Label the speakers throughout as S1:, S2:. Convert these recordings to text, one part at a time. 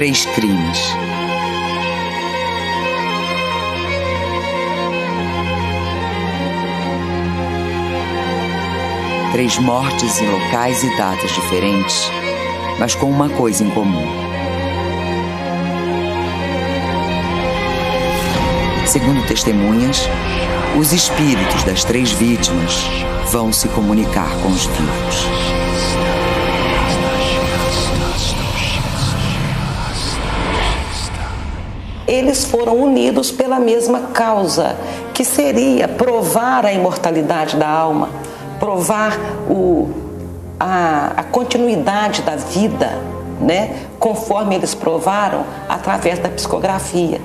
S1: 3 crimes. Três mortes em locais e datas diferentes, mas com uma coisa em comum. Segundo testemunhas, os espíritos das 3 vítimas vão se comunicar com os vivos.
S2: Eles foram unidos pela mesma causa, que seria provar a imortalidade da alma, provar a continuidade da vida, né? Conforme eles provaram através da psicografia.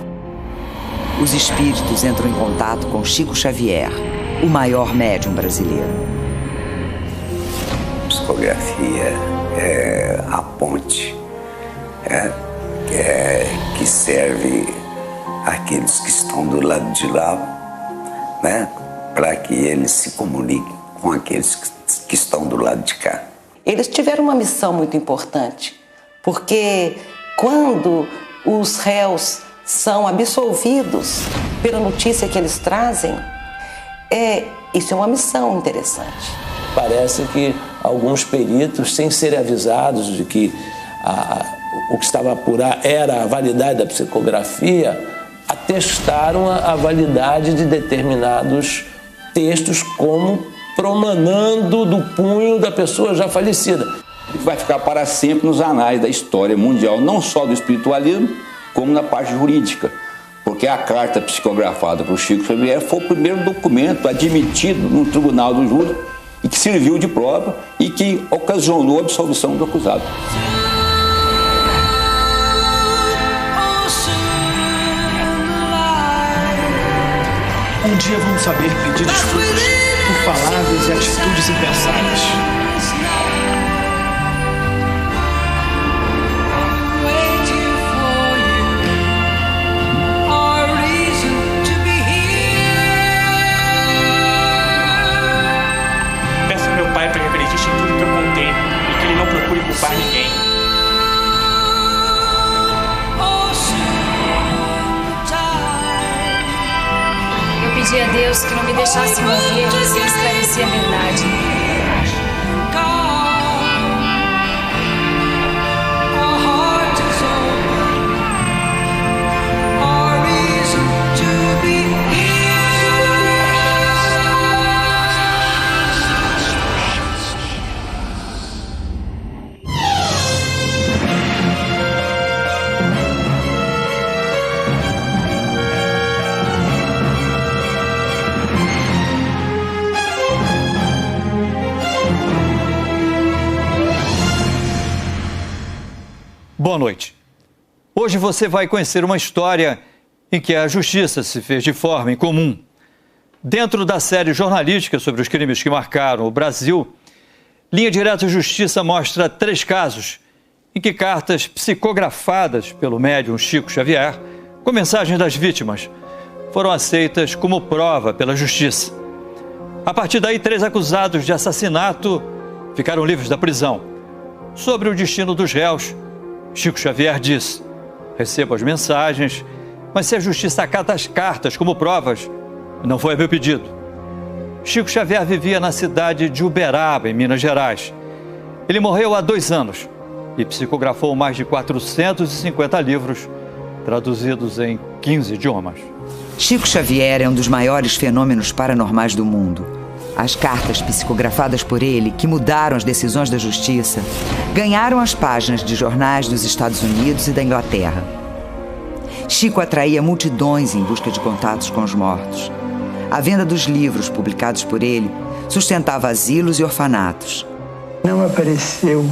S1: Os espíritos entram em contato com Chico Xavier, o maior médium brasileiro.
S3: A psicografia é a ponte que serve àqueles que estão do lado de lá, né? Para que eles se comuniquem com aqueles que estão do lado de cá.
S2: Eles tiveram uma missão muito importante, porque quando os réus são absolvidos pela notícia que eles trazem, isso é uma missão interessante.
S4: Parece que alguns peritos, sem serem avisados de que o que estava a apurar era a validade da psicografia, atestaram a validade de determinados textos como promanando do punho da pessoa já falecida.
S5: Vai ficar para sempre nos anais da história mundial, não só do espiritualismo, como na parte jurídica, porque a carta psicografada por Chico Xavier foi o primeiro documento admitido no tribunal do júri e que serviu de prova e que ocasionou a absolvição do acusado.
S6: Um dia vamos saber pedir desculpas por palavras e atitudes impensadas.
S7: Peço ao meu pai para que acredite em tudo que eu contei e que ele não procure culpar ninguém.
S8: Pedi a Deus que não me deixasse morrer sem esclarecer a verdade.
S9: Boa noite. Hoje você vai conhecer uma história em que a justiça se fez de forma incomum. Dentro da série jornalística sobre os crimes que marcaram o Brasil, Linha Direta Justiça mostra 3 casos em que cartas psicografadas pelo médium Chico Xavier, com mensagens das vítimas, foram aceitas como prova pela justiça. A partir daí, 3 acusados de assassinato ficaram livres da prisão. Sobre o destino dos réus, Chico Xavier diz: recebo as mensagens, mas se a justiça acata as cartas como provas, não foi a meu pedido. Chico Xavier vivia na cidade de Uberaba, em Minas Gerais. Ele morreu há 2 anos e psicografou mais de 450 livros, traduzidos em 15 idiomas.
S1: Chico Xavier é um dos maiores fenômenos paranormais do mundo. As cartas psicografadas por ele, que mudaram as decisões da justiça, ganharam as páginas de jornais dos Estados Unidos e da Inglaterra. Chico atraía multidões em busca de contatos com os mortos. A venda dos livros publicados por ele sustentava asilos e orfanatos.
S10: Não apareceu,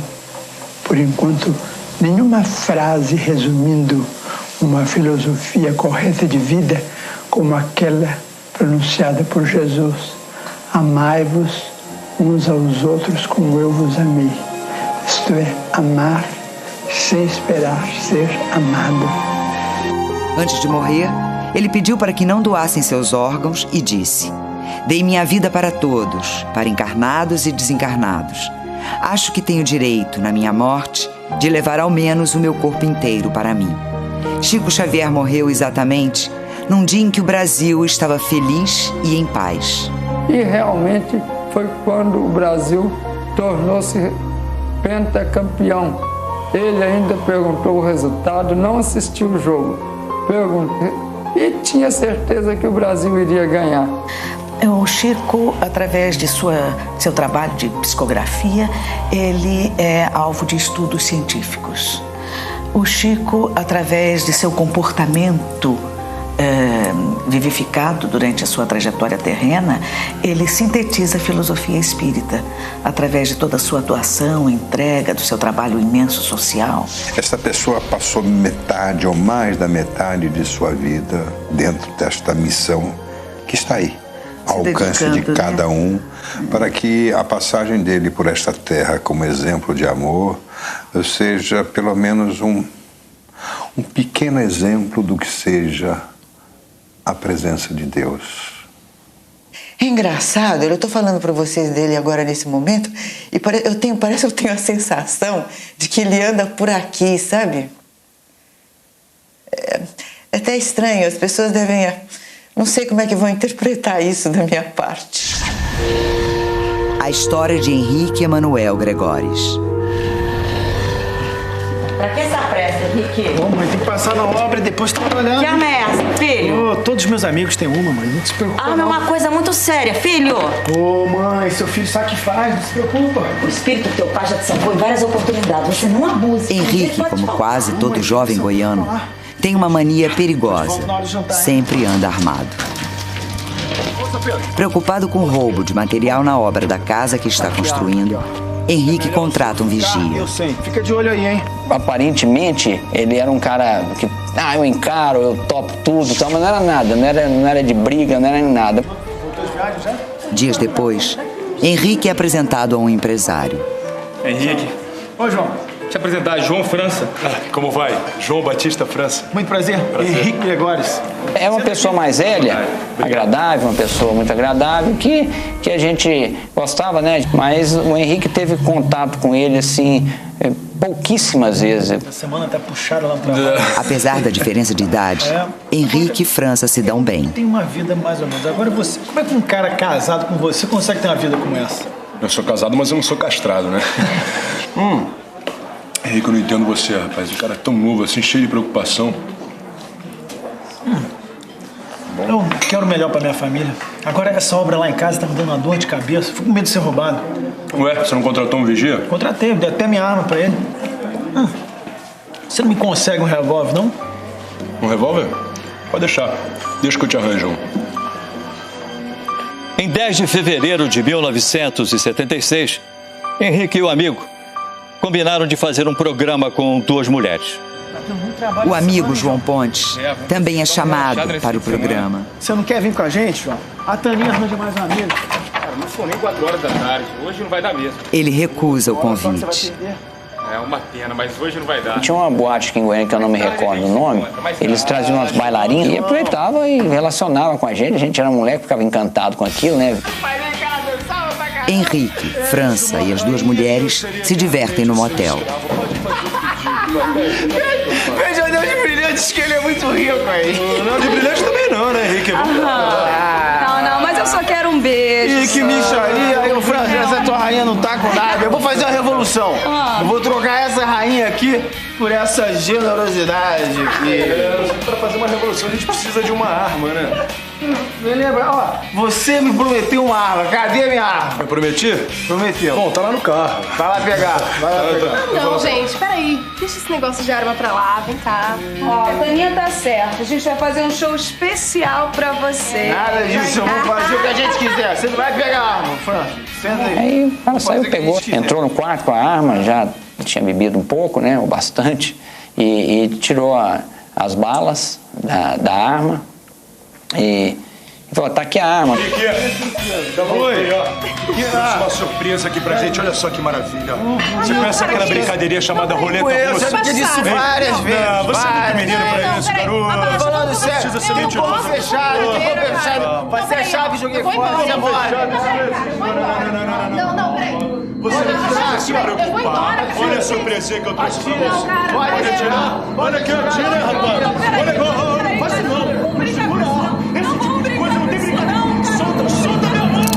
S10: por enquanto, nenhuma frase resumindo uma filosofia correta de vida como aquela pronunciada por Jesus. Amai-vos uns aos outros como eu vos amei. Isto é, amar sem esperar ser amado.
S1: Antes de morrer, ele pediu para que não doassem seus órgãos e disse: dei minha vida para todos, para encarnados e desencarnados. Acho que tenho direito, na minha morte, de levar ao menos o meu corpo inteiro para mim. Chico Xavier morreu exatamente num dia em que o Brasil estava feliz e em paz.
S11: E realmente foi quando o Brasil tornou-se pentacampeão. Ele ainda perguntou o resultado, não assistiu o jogo. Perguntei e tinha certeza que o Brasil iria ganhar.
S2: O Chico, através de seu trabalho de psicografia, ele é alvo de estudos científicos. O Chico, através de seu comportamento vivificado durante a sua trajetória terrena, ele sintetiza a filosofia espírita através de toda a sua atuação, entrega, do seu trabalho imenso social.
S12: Essa pessoa passou metade ou mais da metade de sua vida dentro desta missão que está aí, ao alcance de cada um, para que a passagem dele por esta terra como exemplo de amor seja pelo menos um pequeno exemplo do que seja a presença de Deus.
S2: É engraçado, eu estou falando para vocês dele agora nesse momento e parece que eu tenho a sensação de que ele anda por aqui, sabe? É até estranho, as pessoas devem... Não sei como é que vão interpretar isso da minha parte.
S1: A história de Henrique Emanuel Gregóris.
S13: Pra que essa pressa, Henrique?
S6: Ô, mãe, tem que passar na obra e depois trabalhar.
S13: Que arma é essa, filho?
S6: Ô, todos os meus amigos têm uma, mãe. Não se preocupa.
S13: Ah, não é uma coisa muito séria, filho.
S6: Ô, mãe, seu filho sabe o que faz, não se preocupa.
S13: O espírito do teu pai já te salvou em várias oportunidades. Você não abusa.
S1: Henrique, como quase todo jovem goiano, tem uma mania perigosa. Sempre anda armado. Preocupado com o roubo de material na obra da casa que está construindo, Henrique contrata um vigia.
S6: Eu sei. Fica de olho aí, hein?
S14: Aparentemente, ele era um cara que... eu encaro, eu topo tudo, mas não era nada. Não era de briga, não era nada.
S1: Dias depois, Henrique é apresentado a um empresário.
S15: Henrique.
S6: Oi, João.
S15: Te apresentar João França. Como vai? João Batista França.
S6: Muito prazer. Henrique Gregóris.
S14: É uma pessoa mais velha, agradável, uma pessoa muito agradável, que a gente gostava, né? Mas o Henrique teve contato com ele, assim, pouquíssimas vezes.
S6: Essa semana tá puxada lá no trabalho.
S1: Apesar da diferença de idade, Henrique e França se dão bem.
S6: Tem uma vida mais ou menos. Agora você, como é que um cara casado com você consegue ter uma vida como essa?
S15: Eu sou casado, mas eu não sou castrado, né? Henrique, eu não entendo você, rapaz. O cara é tão novo assim, cheio de preocupação.
S6: Eu quero o melhor pra minha família. Agora essa obra lá em casa tá me dando uma dor de cabeça. Fico com medo de ser roubado.
S15: Ué, você não contratou um vigia?
S6: Contratei, dei até minha arma pra ele. Você não me consegue um revólver, não?
S15: Um revólver? Pode deixar. Deixa que eu te arranjo um.
S9: Em 10 de fevereiro de 1976, Henrique e o amigo combinaram de fazer um programa com 2 mulheres.
S1: O amigo João Pontes também é chamado para o programa.
S6: Você não quer vir com a gente, João? A Taninha arranja mais um amigo.
S7: Cara, não são nem 4 horas da tarde. Hoje não vai dar mesmo.
S1: Ele recusa o convite.
S7: É uma pena, mas hoje não vai dar.
S14: Tinha uma boate aqui em Goiânia que eu não me recordo o nome. Eles traziam umas bailarinas e aproveitavam e relacionavam com a gente. A gente era moleque, ficava encantado com aquilo, né?
S1: Henrique, França e as 2 mulheres se divertem no motel.
S6: Veja o Deus de Brilhantes, que ele é muito rico aí.
S15: Não, de Brilhante também não, né, Henrique?
S16: Não, mas eu só quero um beijo.
S6: Ih, que micharia. Aí, França, essa tua rainha não tá com nada. Eu vou fazer uma revolução. Eu vou trocar essa rainha aqui por essa generosidade aqui.
S15: Pra fazer uma revolução a gente precisa de uma arma, né?
S6: Me lembra, ó, você me prometeu uma arma. Cadê a minha arma?
S15: Eu prometi?
S6: Prometeu.
S15: Bom, tá lá no carro.
S6: Vai lá pegar, vai lá pegar.
S16: Não, gente, peraí. Deixa esse negócio de arma pra lá, vem cá. Ó, a Taninha tá certa. A gente vai fazer um show especial pra você.
S6: Nada disso, eu vou fazer o que a gente quiser. Você não vai pegar a arma, Fran. Senta aí.
S14: Aí o cara saiu, pegou, entrou no quarto com a arma, já tinha bebido um pouco, né, ou bastante, e tirou as balas da arma e falou, tá aqui a arma.
S15: Oi, ó. Uma surpresa aqui pra gente, olha só que maravilha. Você conhece aquela brincadeirinha chamada roleta russa?
S6: Eu já disse várias vezes.
S15: Não, você é muito menino pra isso, garoto.
S6: Falando você precisa ser mentiroso. Corpo fechado. Vai ser a chave, joguei fora, você morre.
S16: Não, peraí.
S15: Você não precisa se preocupar. Olha a surpresinha que eu trouxe pra você. Pode tirar. Olha aqui, tira, rapaz. Olha aqui. Faz isso não. Segura. Esse tipo de coisa não tem brincadeira. Solta meu amor.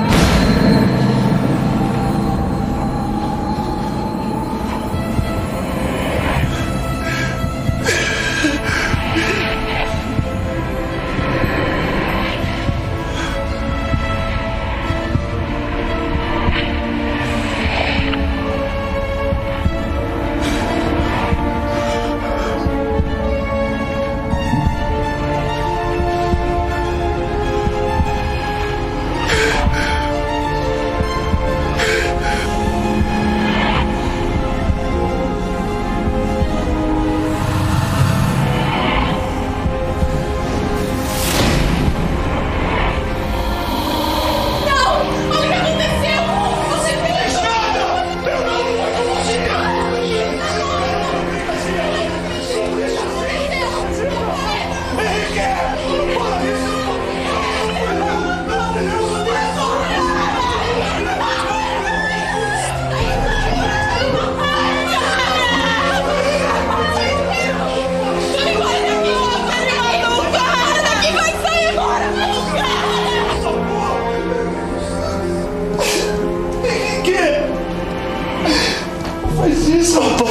S6: Faz isso, rapaz.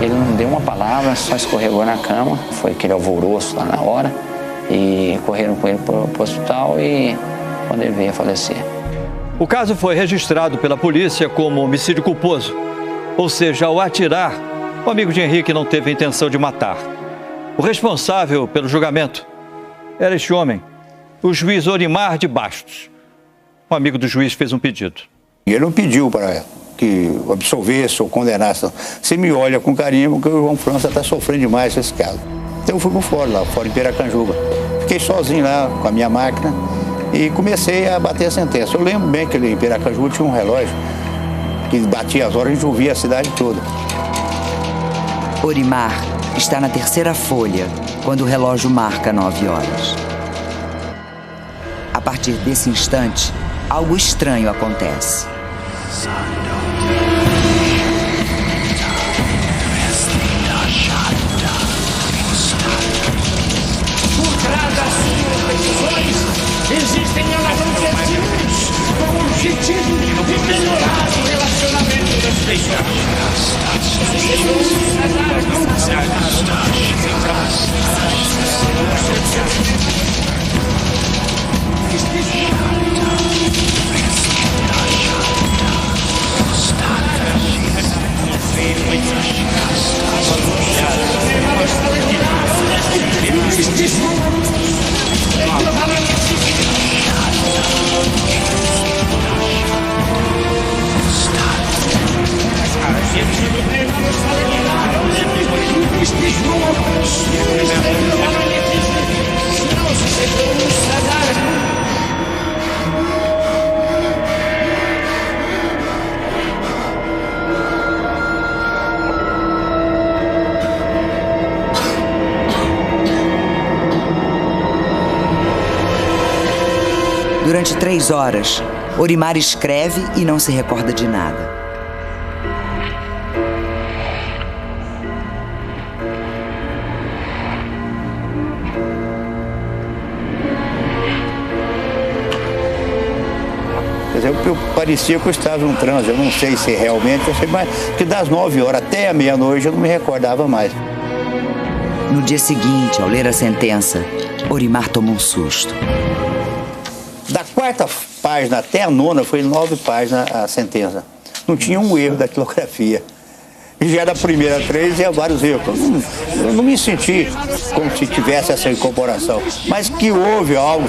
S14: Ele não deu uma palavra, só escorregou na cama. Foi aquele alvoroço lá na hora. E correram com ele para o hospital e quando ele veio a falecer.
S9: O caso foi registrado pela polícia como homicídio culposo. Ou seja, ao atirar, o amigo de Henrique não teve a intenção de matar. O responsável pelo julgamento era este homem, o juiz Orimar de Bastos. Um amigo do juiz fez um pedido.
S17: Ele não pediu para que absolvesse ou condenasse. Você me olha com carinho porque o João França está sofrendo demais esse caso. Então eu fui por fora, lá fora em Piracanjuba. Fiquei sozinho lá com a minha máquina e comecei a bater a sentença. Eu lembro bem que em Piracanjuba tinha um relógio que batia as horas e a gente ouvia a cidade toda.
S1: Orimar está na terceira folha quando o relógio marca 9 horas. A partir desse instante, algo estranho acontece.
S18: Por trás das suas decisões, existem objetivos com o objetivo de melhorar o relacionamento das pessoas.
S1: Durante 3 horas, Orimar escreve e não se recorda de nada.
S17: Quer dizer, eu parecia que eu estava em um transe, eu não sei se realmente, eu sei, mas que das 9 horas até a meia-noite eu não me recordava mais.
S1: No dia seguinte, ao ler a sentença, Orimar tomou um susto.
S17: Da 4ª página até a 9ª, foi 9 páginas a sentença. Não tinha um erro da datilografia. E já da primeira 3 tinha vários erros. Eu não me senti como se tivesse essa incorporação. Mas que houve algo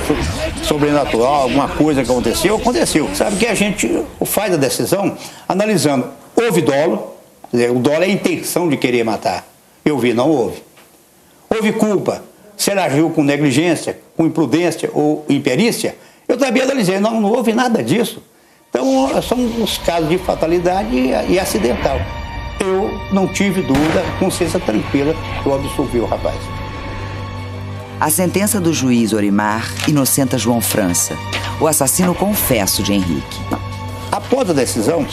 S17: sobrenatural, alguma coisa que aconteceu, aconteceu. Sabe que a gente faz a decisão analisando. Houve dolo, quer dizer, o dolo é a intenção de querer matar. Eu vi, não houve. Houve culpa. Se ela agiu com negligência, com imprudência ou imperícia, eu também analisei, não houve nada disso. Então, são os casos de fatalidade e acidental. eu não tive dúvida, consciência tranquila, eu absolvi o rapaz.
S1: A sentença do juiz Orimar inocenta João França, o assassino confesso de Henrique.
S17: Após a decisão,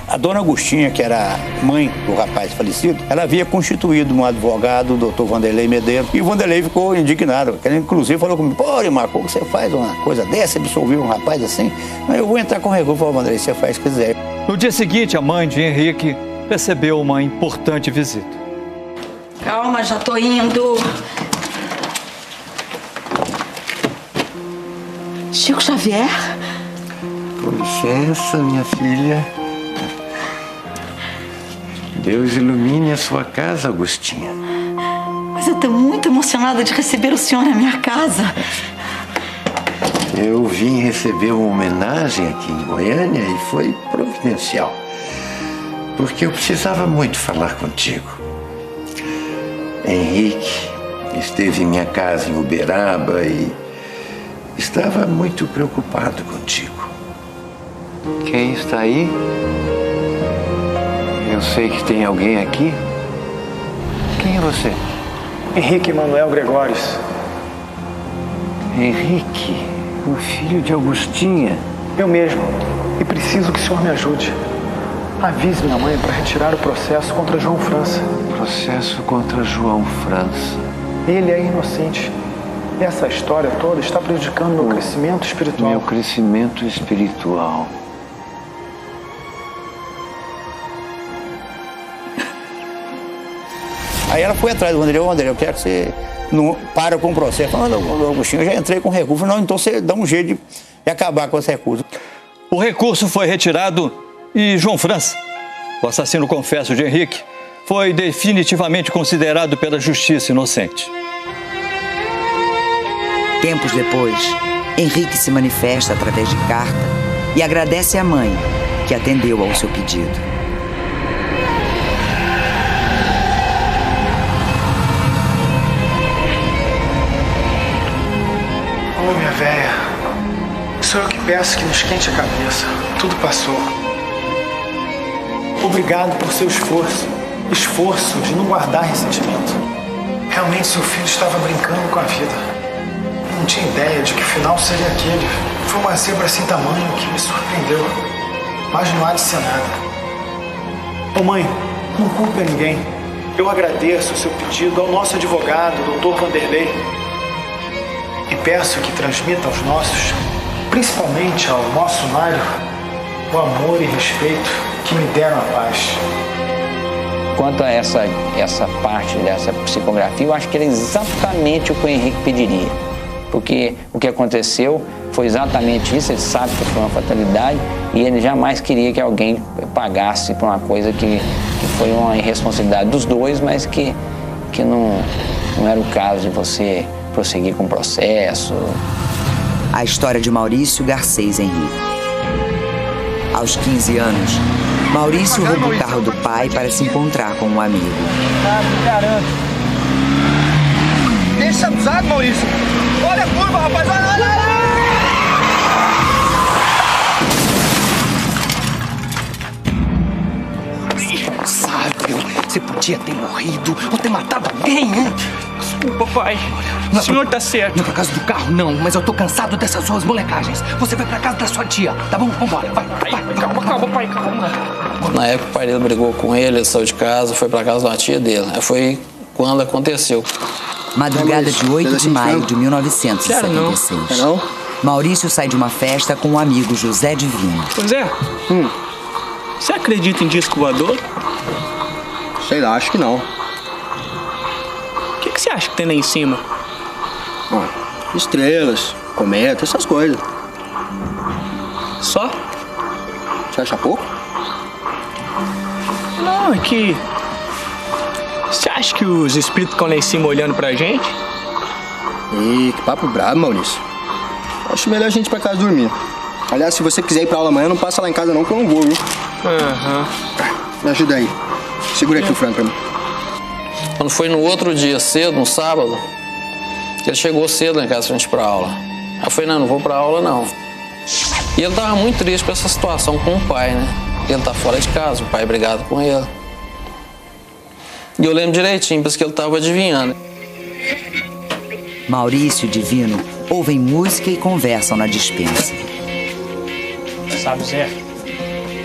S17: a dona Agostinha, que era mãe do rapaz falecido, ela havia constituído um advogado, o doutor Vanderlei Medeiros, e o Vanderlei ficou indignado. Ele, inclusive, falou comigo: pô, Orimar, como você faz uma coisa dessa, absolver um rapaz assim? Eu vou entrar com recurso. Falei: Vanderlei, você faz o que quiser.
S9: No dia seguinte, a mãe de Henrique recebeu uma importante visita.
S13: Calma, já tô indo. Chico Xavier?
S19: Com licença, minha filha. Deus ilumine a sua casa, Agostinha.
S13: Mas eu tô muito emocionada de receber o senhor na minha casa.
S19: Eu vim receber uma homenagem aqui em Goiânia e foi providencial. Porque eu precisava muito falar contigo. Henrique esteve em minha casa em Uberaba e estava muito preocupado contigo. Quem está aí? Eu sei que tem alguém aqui. Quem é você?
S20: Henrique Manuel Gregórios.
S19: Henrique, o filho de Agostinha.
S20: Eu mesmo. E preciso que o senhor me ajude. Avise minha mãe para retirar o processo contra João França.
S19: Processo contra João França.
S20: Ele é inocente. E essa história toda está prejudicando meu crescimento espiritual.
S19: Meu crescimento espiritual.
S17: Aí ela foi atrás do Vanderlei: eu quero que você não para com o processo. Falei: Agostinho, eu já entrei com recurso. Não, então você dá um jeito de acabar com esse recurso.
S9: O recurso foi retirado e João França, o assassino confesso de Henrique, foi definitivamente considerado pela justiça inocente.
S1: Tempos depois, Henrique se manifesta através de carta e agradece à mãe, que atendeu ao seu pedido.
S20: Ô, minha véia, sou eu que peço que não esquente a cabeça. Tudo passou. Obrigado por seu esforço de não guardar ressentimento. Realmente seu filho estava brincando com a vida. Eu não tinha ideia de que o final seria aquele. Foi uma zebra sem tamanho que me surpreendeu. Mas não há de ser nada. Ô mãe, não culpe a ninguém. Eu agradeço o seu pedido ao nosso advogado, Dr. Vanderlei. E peço que transmita aos nossos, principalmente ao nosso Mário, o amor e respeito que me deram a paz.
S14: Quanto a essa parte dessa psicografia, eu acho que era exatamente o que o Henrique pediria. Porque o que aconteceu foi exatamente isso, ele sabe que foi uma fatalidade e ele jamais queria que alguém pagasse por uma coisa que foi uma irresponsabilidade dos dois, mas que não era o caso de você prosseguir com o processo.
S1: A história de Maurício Garcês Henrique. Aos 15 anos, Maurício rouba o carro do pai para se encontrar com um amigo.
S6: Garanto. Deixa abusado, Maurício. Olha a curva, rapaz. Olha.
S21: Irresponsável. Você podia ter morrido ou ter matado alguém, hein?
S7: Desculpa, pai. O senhor tá certo.
S21: Não é por causa do carro, não. Mas eu tô cansado dessas suas molecagens. Você vai pra casa da sua tia, tá bom? Vambora, vai.
S7: Calma, pai, calma.
S14: Na época o pai dele brigou com ele saiu de casa, foi pra casa da tia dele. Aí foi quando aconteceu.
S1: Madrugada de 8 de maio de 1976.
S21: Não?
S1: Maurício sai de uma festa com um amigo, José Divino.
S7: Pois é. Você acredita em disco voador?
S21: Sei lá, acho que não.
S7: O que você acha que tem lá em cima?
S21: Estrelas, cometas, essas coisas.
S7: Só?
S21: Você acha pouco?
S7: Não, é que... Você acha que os espíritos ficam lá em cima olhando pra gente?
S21: Ih, que papo brabo, Maurício. Acho melhor a gente ir pra casa dormir. Aliás, se você quiser ir pra aula amanhã, não passa lá em casa não, que eu não vou, viu? Me ajuda aí. Segura aqui o frango pra mim.
S14: Quando foi no outro dia cedo, no sábado, ele chegou cedo lá em casa pra gente ir pra aula. Aí eu falei: não vou pra aula não. E ele tava muito triste com essa situação com o pai, né? Ele tá fora de casa, o pai brigado com ele.
S3: E eu lembro direitinho, porque ele estava adivinhando.
S1: Maurício e Divino ouvem música e conversam na despensa.
S7: Sabe, Zé,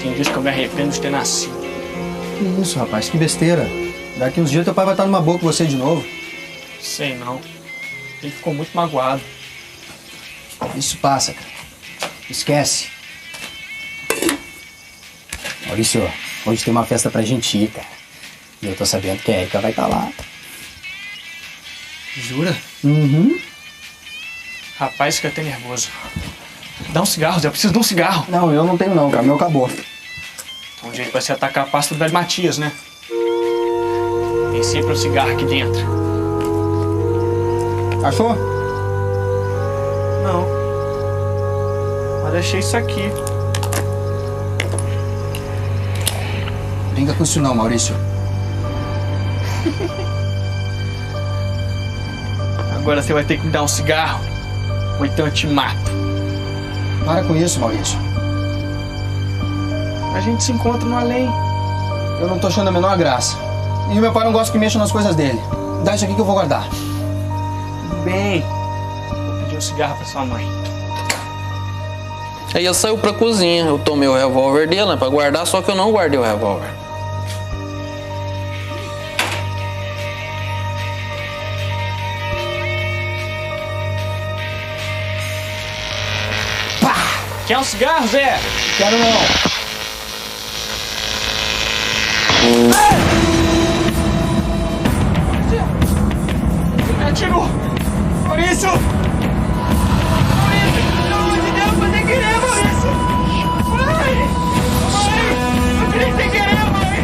S7: tem vezes que eu me arrependo de ter nascido.
S21: Que isso, rapaz, que besteira. Daqui uns dias teu pai vai estar numa boa com você de novo.
S7: Sei não. Ele ficou muito magoado.
S21: Isso passa, cara. Esquece. Maurício, hoje tem uma festa pra gente ir, cara. E eu tô sabendo que a Erika vai estar lá.
S7: Jura?
S21: Uhum.
S7: Rapaz, fica até nervoso. Dá um cigarro, Zé. Eu preciso de um cigarro.
S21: Não, eu não tenho não, cara. O meu acabou.
S7: Um jeito vai ser atacar a pasta do velho Matias, né? Tem sempre um cigarro aqui dentro.
S21: Achou?
S7: Não. Mas achei isso aqui.
S21: Brinca com isso não, Maurício.
S7: Agora você vai ter que me dar um cigarro, ou então eu te mato.
S21: Para com isso, Maurício.
S7: A gente se encontra no além.
S21: Eu não tô achando a menor graça. E o meu pai não gosta que mexa nas coisas dele. Dá isso aqui que eu vou guardar.
S7: Tudo bem. Vou pedir um cigarro pra sua mãe.
S3: Aí ele saiu pra cozinha. Eu tomei o revólver dele, né, pra guardar, só que eu não guardei o revólver.
S7: Quer um cigarro, Zé?
S21: Quero não.
S7: Atirou! Maurício! Maurício, pelo amor de Deus, foi sem querer, Maurício! Mãe! Mãe! Eu queria sem querer, mãe!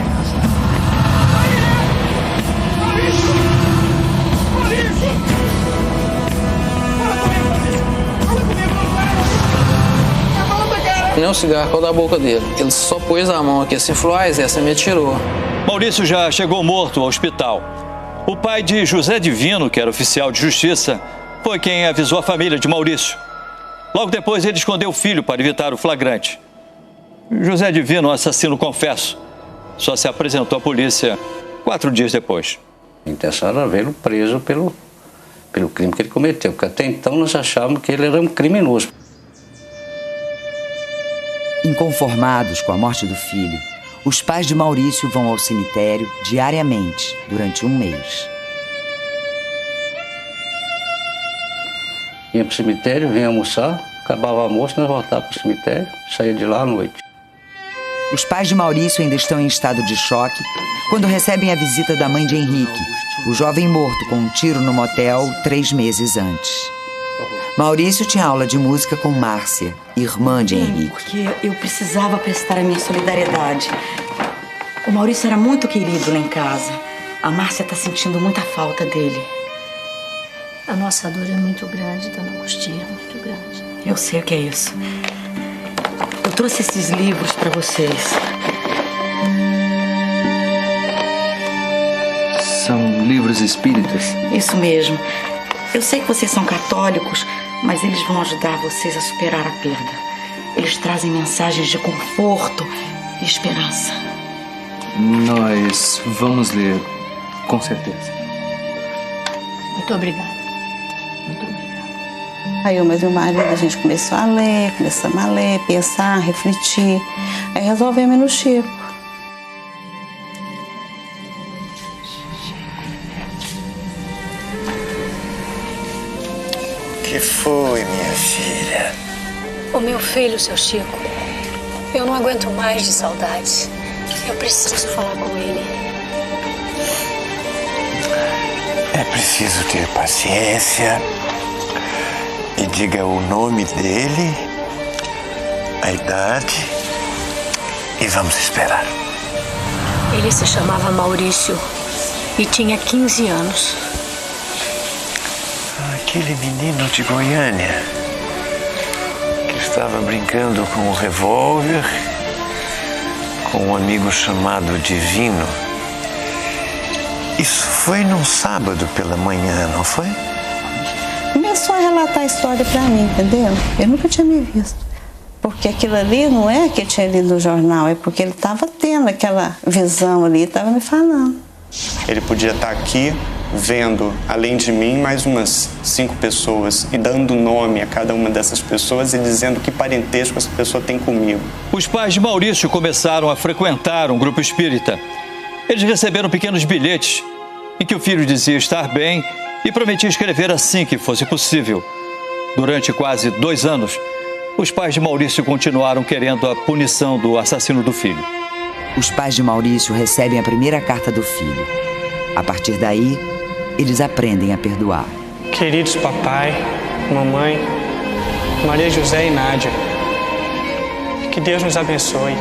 S7: Maurício! Maurício! Fala comigo, Maurício! Fala comigo, não para, Maurício! Fala pra caralho!
S3: Nem um cigarro caiu da boca dele. Ele só pôs a mão aqui assim, falou, Zé, você me atirou.
S9: Maurício já chegou morto ao hospital. O pai de José Divino, que era oficial de justiça, foi quem avisou a família de Maurício. Logo depois, ele escondeu o filho para evitar o flagrante. José Divino, assassino confesso, só se apresentou à polícia 4 dias depois.
S5: A intenção era vê-lo preso pelo crime que ele cometeu, porque até então nós achávamos que ele era um criminoso.
S1: Inconformados com a morte do filho, os pais de Maurício vão ao cemitério diariamente, durante 1 mês.
S5: Ia para o cemitério, vinha almoçar, acabava o almoço, nós voltávamos para o cemitério, saía de lá à noite.
S1: Os pais de Maurício ainda estão em estado de choque quando recebem a visita da mãe de Henrique, o jovem morto com um tiro no motel 3 meses antes. Maurício tinha aula de música com Márcia, irmã de Henrique.
S13: Porque eu precisava prestar a minha solidariedade. O Maurício era muito querido lá em casa. A Márcia está sentindo muita falta dele.
S8: A nossa dor é muito grande, dona Agostinha, muito grande.
S13: Eu sei o que é isso. Eu trouxe esses livros para vocês.
S21: São livros espíritas?
S13: Isso mesmo. Eu sei que vocês são católicos, mas eles vão ajudar vocês a superar a perda. Eles trazem mensagens de conforto e esperança.
S21: Nós vamos ler, com certeza.
S8: Muito obrigada.
S2: Aí eu, mas meu marido, a gente começamos a ler, pensar, refletir. Aí resolvemos ir no Chico.
S19: O que foi, minha filha?
S8: O meu filho, seu Chico, eu não aguento mais de saudade. Eu preciso falar com ele.
S19: É preciso ter paciência. E diga o nome dele, a idade, e vamos esperar.
S8: Ele se chamava Maurício e tinha 15 anos.
S19: Aquele menino de Goiânia que estava brincando com o revólver com um amigo chamado Divino. Isso foi num sábado pela manhã, não foi?
S2: Começou a relatar a história pra mim, entendeu? Eu nunca tinha me visto. Porque aquilo ali não é que eu tinha lido no jornal, é porque ele estava tendo aquela visão ali, estava me falando.
S4: Ele podia estar aqui vendo, além de mim, mais umas 5 pessoas e dando nome a cada uma dessas pessoas e dizendo que parentesco essa pessoa tem comigo.
S9: Os pais de Maurício começaram a frequentar um grupo espírita. Eles receberam pequenos bilhetes em que o filho dizia estar bem e prometia escrever assim que fosse possível. Durante quase 2 anos, os pais de Maurício continuaram querendo a punição do assassino do filho.
S1: Os pais de Maurício recebem a primeira carta do filho. A partir daí, eles aprendem a perdoar.
S22: Queridos papai, mamãe, Maria José e Nádia, que Deus nos abençoe.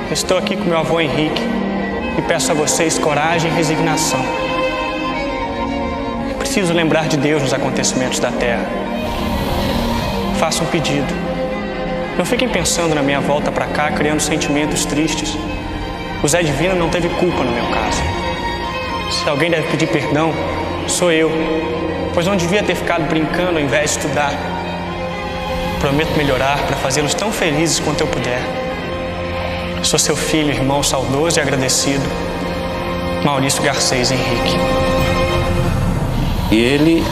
S22: Estou aqui com meu avô Henrique e peço a vocês coragem e resignação. Preciso lembrar de Deus nos acontecimentos da terra. Faço um pedido. Não fiquem pensando na minha volta para cá, criando sentimentos tristes. O Zé Divino não teve culpa no meu caso. Se alguém deve pedir perdão, sou eu, pois não devia ter ficado brincando ao invés de estudar. Prometo melhorar para fazê-los tão felizes quanto eu puder. Sou seu filho, irmão saudoso e agradecido, Maurício Garcês Henrique.
S23: E ele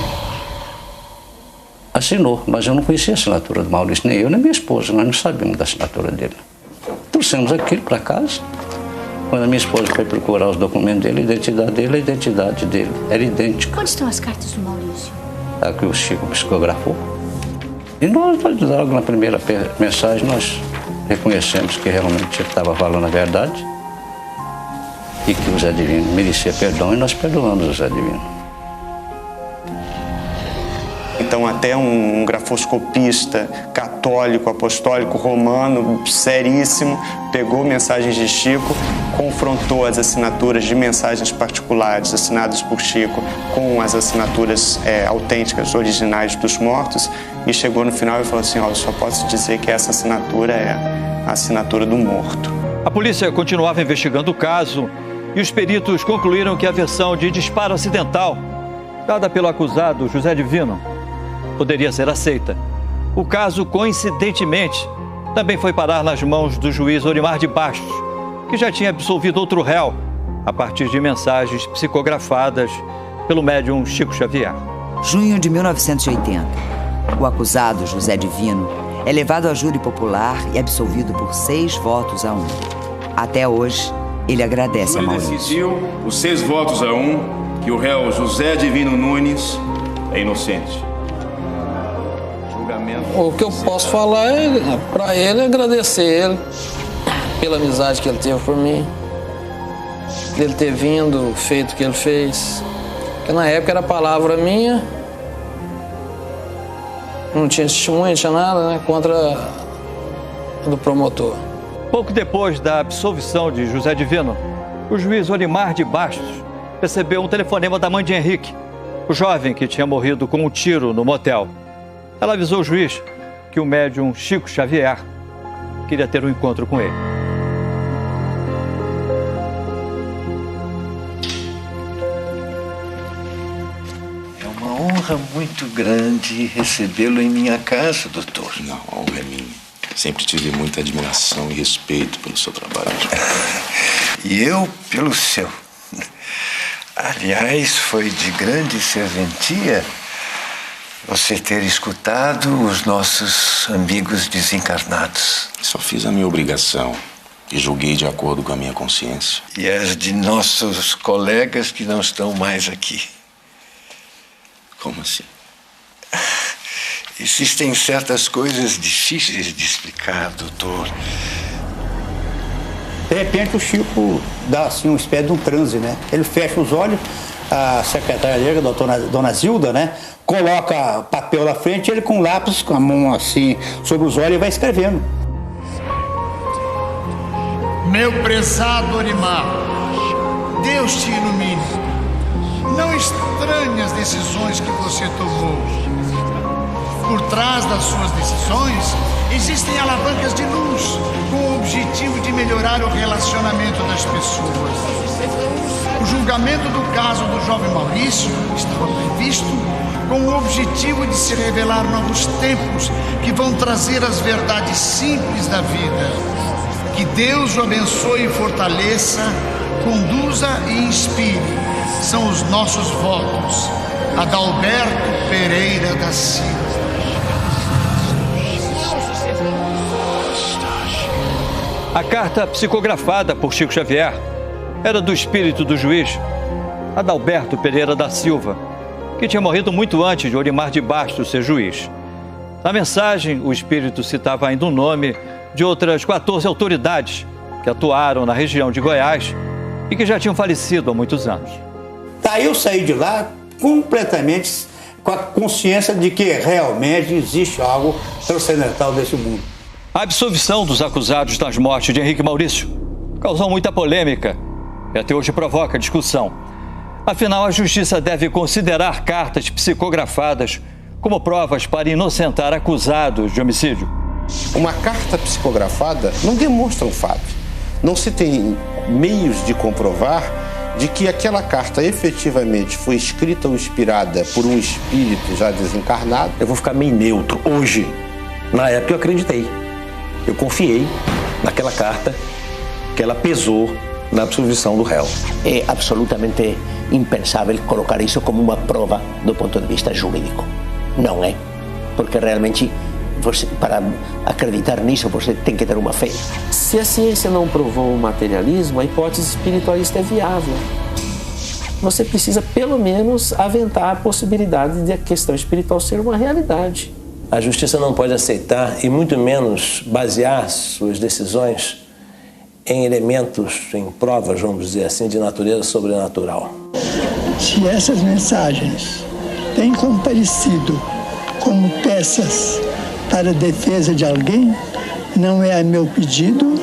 S23: assinou, mas eu não conhecia a assinatura do Maurício, nem eu, nem minha esposa, nós não sabíamos da assinatura dele. Trouxemos aquilo para casa. Quando a minha esposa foi procurar os documentos dele, a identidade dele era idêntica.
S8: Onde estão as cartas do Maurício?
S23: A que o Chico psicografou. E nós, logo na primeira mensagem, nós reconhecemos que realmente ele estava falando a verdade e que o Zé Divino merecia perdão, e nós perdoamos o Zé Divino.
S4: Então até um grafoscopista católico, apostólico, romano, seríssimo, pegou mensagens de Chico, confrontou as assinaturas de mensagens particulares assinadas por Chico com as assinaturas autênticas, originais dos mortos, e chegou no final e falou assim: eu só posso dizer que essa assinatura é a assinatura do morto.
S9: A polícia continuava investigando o caso e os peritos concluíram que a versão de disparo acidental dada pelo acusado José Divino poderia ser aceita. O caso, coincidentemente, também foi parar nas mãos do juiz Orimar de Bastos, que já tinha absolvido outro réu a partir de mensagens psicografadas pelo médium Chico Xavier.
S1: Junho de 1980. O acusado, José Divino, é levado a júri popular e absolvido por 6 votos a 1. Até hoje, ele agradece a Maurício.
S24: Decidiu por 6 votos a 1 que o réu José Divino Nunes é inocente.
S3: O que eu posso falar para ele é agradecer ele pela amizade que ele teve por mim, dele ter vindo, feito o que ele fez. Porque na época era palavra minha, não tinha testemunha, não tinha nada, né, contra do promotor.
S9: Pouco depois da absolvição de José Divino, o juiz Orimar de Bastos recebeu um telefonema da mãe de Henrique, o jovem que tinha morrido com um tiro no motel. Ela avisou o juiz que o médium Chico Xavier queria ter um encontro com ele.
S19: É uma honra muito grande recebê-lo em minha casa, doutor.
S25: Não, a honra é minha. Sempre tive muita admiração e respeito pelo seu trabalho.
S19: E eu pelo seu. Aliás, foi de grande serventia você ter escutado os nossos amigos desencarnados.
S25: Só fiz a minha obrigação e julguei de acordo com a minha consciência.
S19: E as de nossos colegas que não estão mais aqui.
S25: Como assim?
S19: Existem certas coisas difíceis de explicar, doutor.
S17: De repente o Chico dá assim uma espécie de um transe, né? Ele fecha os olhos, a secretária dele, a dona Zilda, né? Coloca papel na frente, ele com lápis, com a mão assim sobre os olhos e vai escrevendo.
S18: Meu prezado Orimar, Deus te ilumine. Não estranhe as decisões que você tomou. Por trás das suas decisões, existem alavancas de luz com o objetivo de melhorar o relacionamento das pessoas. O julgamento do caso do jovem Maurício estava previsto com o objetivo de se revelar novos tempos que vão trazer as verdades simples da vida. Que Deus o abençoe e fortaleça conduza e inspire. São os nossos votos. Adalberto Pereira da Silva.
S9: A carta psicografada por Chico Xavier era do espírito do juiz Adalberto Pereira da Silva, que tinha morrido muito antes de Olimar de Bastos ser juiz. Na mensagem, o espírito citava ainda o nome de outras 14 autoridades que atuaram na região de Goiás e que já tinham falecido há muitos anos.
S17: Daí eu saí de lá completamente com a consciência de que realmente existe algo transcendental desse mundo.
S9: A absolvição dos acusados das mortes de Henrique Maurício causou muita polêmica e até hoje provoca discussão. Afinal, a justiça deve considerar cartas psicografadas como provas para inocentar acusados de homicídio.
S10: Uma carta psicografada não demonstra um fato. Não se tem meios de comprovar de que aquela carta efetivamente foi escrita ou inspirada por um espírito já desencarnado.
S11: Eu vou ficar meio neutro hoje. Na época eu acreditei. Eu confiei naquela carta que ela pesou na absolvição do réu.
S12: É absolutamente impensável colocar isso como uma prova do ponto de vista jurídico. Não é, porque realmente você, para acreditar nisso você tem que ter uma fé.
S15: Se a ciência não provou o materialismo, a hipótese espiritualista é viável. Você precisa pelo menos aventar a possibilidade de a questão espiritual ser uma realidade.
S11: A justiça não pode aceitar e muito menos basear suas decisões em elementos, em provas, vamos dizer assim, de natureza sobrenatural.
S16: Se essas mensagens têm comparecido como peças para a defesa de alguém, não é a meu pedido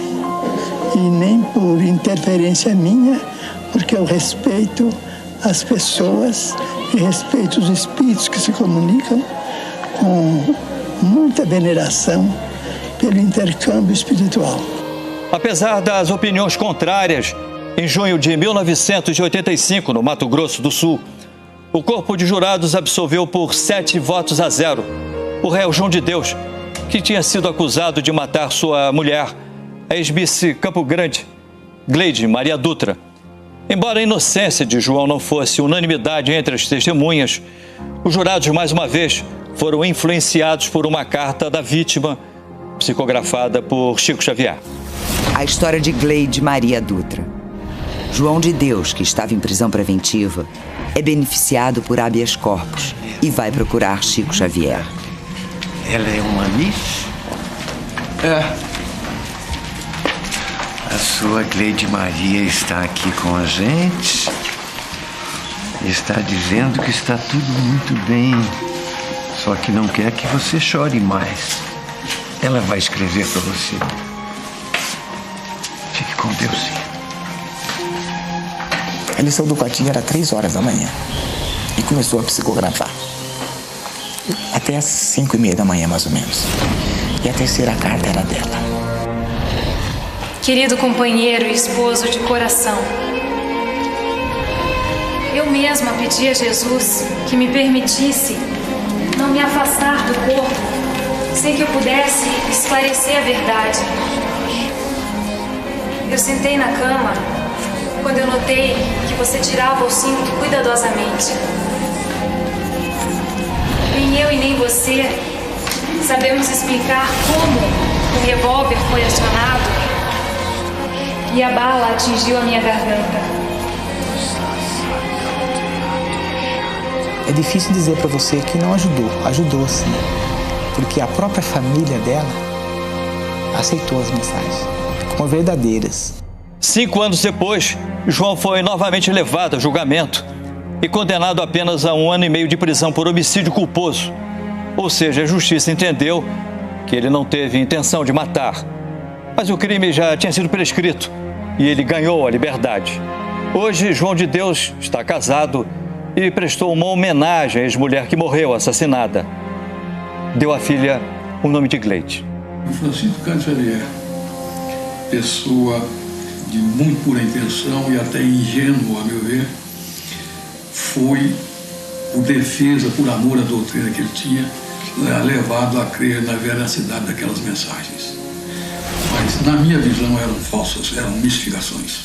S16: e nem por interferência minha, porque eu respeito as pessoas e respeito os espíritos que se comunicam com muita veneração pelo intercâmbio espiritual.
S9: Apesar das opiniões contrárias, em junho de 1985, no Mato Grosso do Sul, o corpo de jurados absolveu por 7-0 o réu João de Deus, que tinha sido acusado de matar sua mulher, a ex-vice Campo Grande, Gleide Maria Dutra. Embora a inocência de João não fosse unanimidade entre as testemunhas, os jurados, mais uma vez, foram influenciados por uma carta da vítima, psicografada por Chico Xavier.
S1: A história de Gleide Maria Dutra. João de Deus, que estava em prisão preventiva, é beneficiado por habeas corpus e vai procurar Chico Xavier.
S19: Ela é uma Miss? É. A sua Gleide Maria está aqui com a gente. Está dizendo que está tudo muito bem. Só que não quer que você chore mais. Ela vai escrever para você. Fique com Deus.
S26: Ele saiu do quartinho, era 3 horas da manhã. E começou a psicografar. Até às 5:30 da manhã, mais ou menos. E a terceira carta era dela.
S8: Querido companheiro e esposo de coração, eu mesma pedi a Jesus que me permitisse não me afastar do corpo sem que eu pudesse esclarecer a verdade. Eu sentei na cama quando eu notei que você tirava o cinto cuidadosamente. Nem eu e nem você sabemos explicar como o revólver foi acionado e a bala atingiu a minha garganta.
S26: É difícil dizer para você que não ajudou. Ajudou sim. Porque a própria família dela aceitou as mensagens como verdadeiras.
S9: 5 anos depois, João foi novamente levado a julgamento e condenado apenas a 1 ano e meio de prisão por homicídio culposo. Ou seja, a justiça entendeu que ele não teve intenção de matar, mas o crime já tinha sido prescrito e ele ganhou a liberdade. Hoje, João de Deus está casado e prestou uma homenagem à ex-mulher que morreu assassinada. Deu à filha o nome de Gleide.
S27: Francisco Cândido Xavier, pessoa de muito pura intenção e até ingênuo, a meu ver, foi por defesa, por amor à doutrina que ele tinha, levado a crer na veracidade daquelas mensagens. Mas, na minha visão, eram falsas, eram mistificações.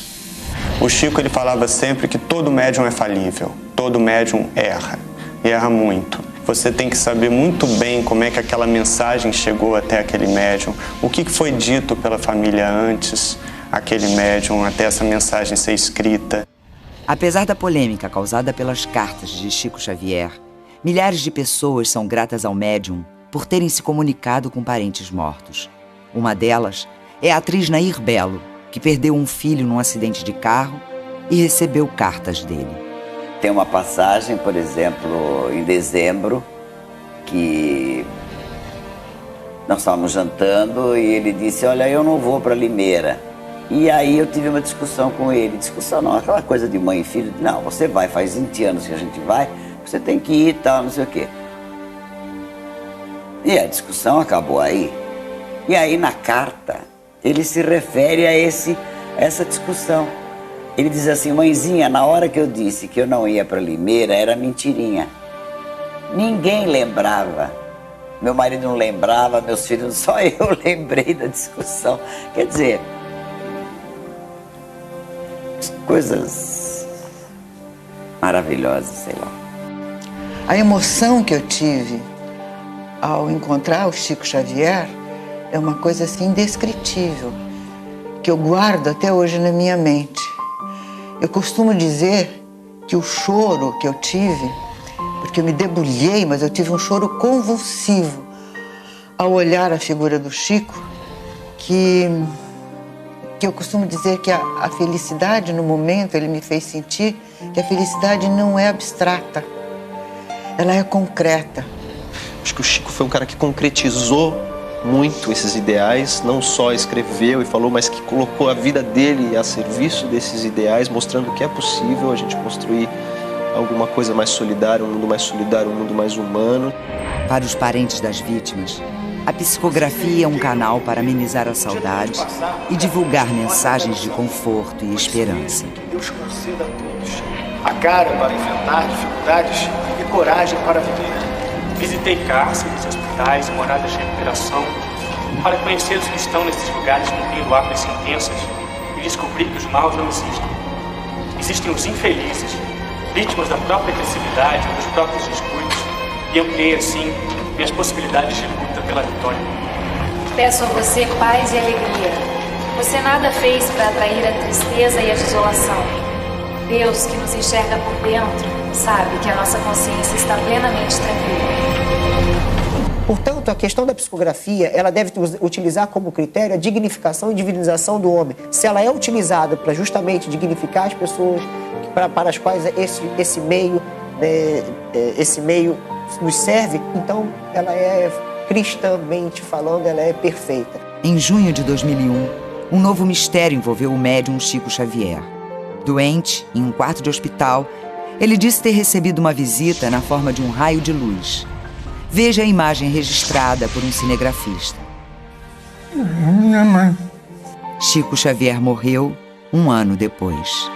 S4: O Chico ele falava sempre que todo médium é falível, todo médium erra, e erra muito. Você tem que saber muito bem como é que aquela mensagem chegou até aquele médium, o que foi dito pela família antes, aquele médium, até essa mensagem ser escrita.
S1: Apesar da polêmica causada pelas cartas de Chico Xavier, milhares de pessoas são gratas ao médium por terem se comunicado com parentes mortos. Uma delas é a atriz Nair Belo, que perdeu um filho num acidente de carro e recebeu cartas dele.
S5: Tem uma passagem, por exemplo, em dezembro, que nós estávamos jantando e ele disse, olha, eu não vou para Limeira. E aí eu tive uma discussão com ele. Discussão não, aquela coisa de mãe e filho. Não, você vai, faz 20 anos que a gente vai, você tem que ir e tal, não sei o quê. E a discussão acabou aí. E aí na carta, ele se refere a essa discussão. Ele diz assim, mãezinha, na hora que eu disse que eu não ia para Limeira, era mentirinha. Ninguém lembrava. Meu marido não lembrava, meus filhos, só eu lembrei da discussão. Quer dizer, coisas maravilhosas, sei lá.
S6: A emoção que eu tive ao encontrar o Chico Xavier é uma coisa assim indescritível, que eu guardo até hoje na minha mente. Eu costumo dizer que o choro que eu tive, porque eu me debulhei, mas eu tive um choro convulsivo ao olhar a figura do Chico, que eu costumo dizer que a felicidade no momento, ele me fez sentir que a felicidade não é abstrata, ela é concreta.
S7: Acho que o Chico foi um cara que concretizou muito esses ideais, não só escreveu e falou, mas que colocou a vida dele a serviço desses ideais, mostrando que é possível a gente construir alguma coisa mais solidária, um mundo mais solidário, um mundo mais humano.
S1: Para os parentes das vítimas, a psicografia é um canal para amenizar a saudade e divulgar mensagens de conforto e esperança.
S13: Que Deus conceda a todos a cara para enfrentar dificuldades e coragem para viver.
S22: Visitei cárceres, hospitais e moradas de recuperação para conhecer os que estão nesses lugares cumprindo atos e sentenças e descobrir que os maus não existem. Existem os infelizes, vítimas da própria agressividade ou dos próprios descuidos, e ampliei assim minhas possibilidades de luta pela vitória.
S8: Peço a você paz e alegria. Você nada fez para atrair a tristeza e a desolação. Deus, que nos enxerga por dentro, sabe que a nossa consciência está plenamente tranquila.
S13: Portanto, a questão da psicografia, ela deve utilizar como critério a dignificação e divinização do homem. Se ela é utilizada para justamente dignificar as pessoas para as quais esse meio nos serve, então ela é, cristãmente falando, ela é perfeita.
S1: Em junho de 2001, um novo mistério envolveu o médium Chico Xavier. Doente, em um quarto de hospital, ele disse ter recebido uma visita na forma de um raio de luz. Veja a imagem registrada por um cinegrafista.
S16: Minha mãe.
S1: Chico Xavier morreu 1 ano depois.